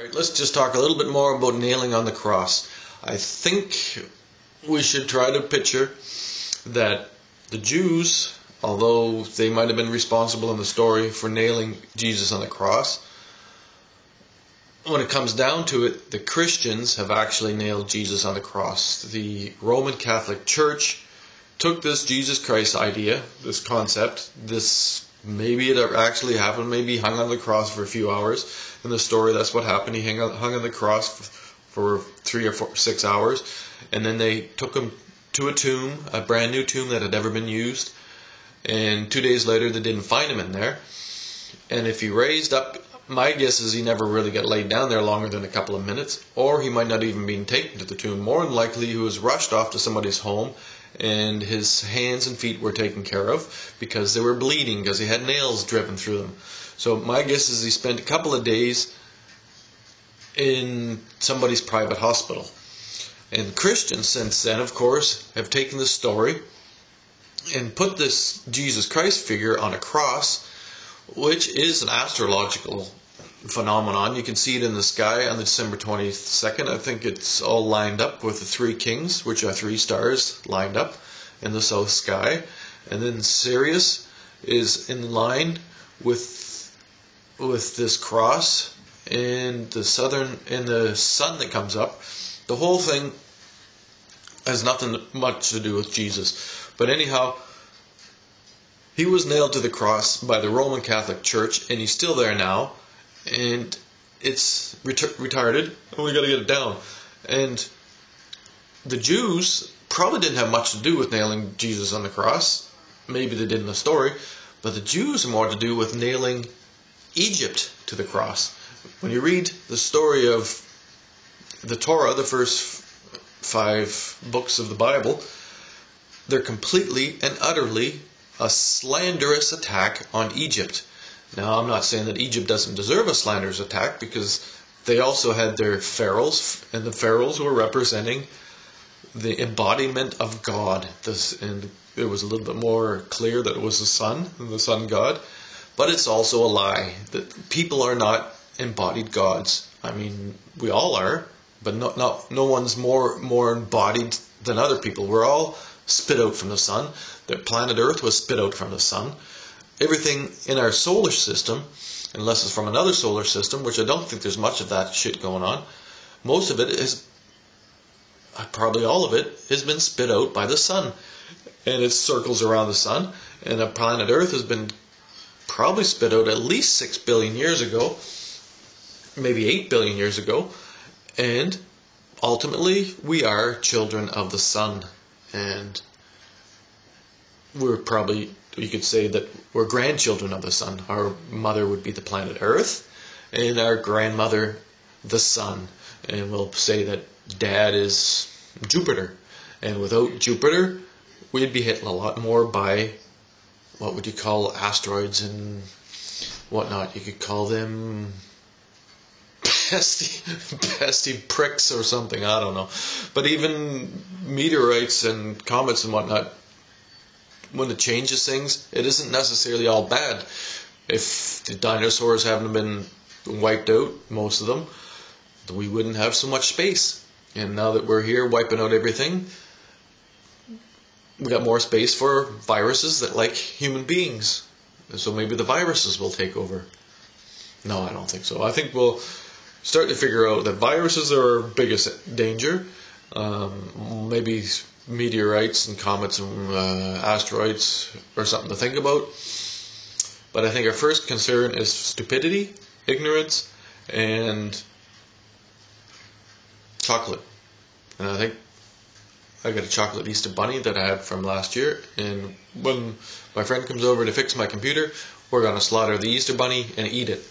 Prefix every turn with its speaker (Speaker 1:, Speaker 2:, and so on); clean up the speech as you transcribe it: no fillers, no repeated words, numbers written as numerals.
Speaker 1: Alright, let's just talk a little bit more about nailing on the cross. I think we should try to picture that the Jews, although they might have been responsible in the story for nailing Jesus on the cross, when it comes down to it, the Christians have actually nailed Jesus on the cross. The Roman Catholic Church took this Jesus Christ idea, this concept, maybe it actually happened, maybe he hung on the cross for a few hours. In the story, that's what happened. He hung on the cross for 3 or 6 hours, and then they took him to a tomb, a brand new tomb that had never been used, and 2 days later they didn't find him in there. And if he raised up, my guess is he never really got laid down there longer than a couple of minutes, or he might not even been taken to the tomb. More than likely he was rushed off to somebody's home, and his hands and feet were taken care of because they were bleeding because he had nails driven through them. So my guess is he spent a couple of days in somebody's private hospital. And Christians since then, of course, have taken the story and put this Jesus Christ figure on a cross, which is an astrological phenomenon. You can see it in the sky on December 22nd. I think it's all lined up with the 3 kings, which are 3 stars lined up in the south sky. And then Sirius is in line with this cross, and the sun that comes up. The whole thing has nothing much to do with Jesus. But anyhow, he was nailed to the cross by the Roman Catholic Church, and he's still there now, and it's retarded, and we got to get it down. And the Jews probably didn't have much to do with nailing Jesus on the cross. Maybe they did in the story, but the Jews have more to do with nailing Egypt to the cross. When you read the story of the Torah, the first 5 books of the Bible, they're completely and utterly a slanderous attack on Egypt. Now, I'm not saying that Egypt doesn't deserve a slanderous attack, because they also had their pharaohs, and the pharaohs were representing the embodiment of God. And it was a little bit more clear that it was the sun, and the sun god. But it's also a lie that people are not embodied gods. I mean, we all are, but no one's more embodied than other people. We're all spit out from the sun. The planet Earth was spit out from the sun. Everything in our solar system, unless it's from another solar system, which I don't think there's much of that shit going on, most of it is, probably all of it, has been spit out by the sun. And it circles around the sun, and the planet Earth has been probably spit out at least 6 billion years ago, maybe 8 billion years ago, and ultimately we are children of the sun, and we're probably, you could say that we're grandchildren of the sun. Our mother would be the planet Earth, and our grandmother the sun, and we'll say that dad is Jupiter, and without Jupiter we'd be hit a lot more by, what would you call, asteroids and whatnot. You could call them pesty pricks or something, I don't know. But even meteorites and comets and whatnot, when it changes things, it isn't necessarily all bad. If the dinosaurs haven't been wiped out, most of them, we wouldn't have so much space. And now that we're here wiping out everything, we got more space for viruses that like human beings. So maybe the viruses will take over. No, I don't think so. I think we'll start to figure out that viruses are our biggest danger. Maybe meteorites and comets and asteroids are something to think about. But I think our first concern is stupidity, ignorance, and chocolate. And I think I got a chocolate Easter bunny that I had from last year, and when my friend comes over to fix my computer, we're going to slaughter the Easter bunny and eat it.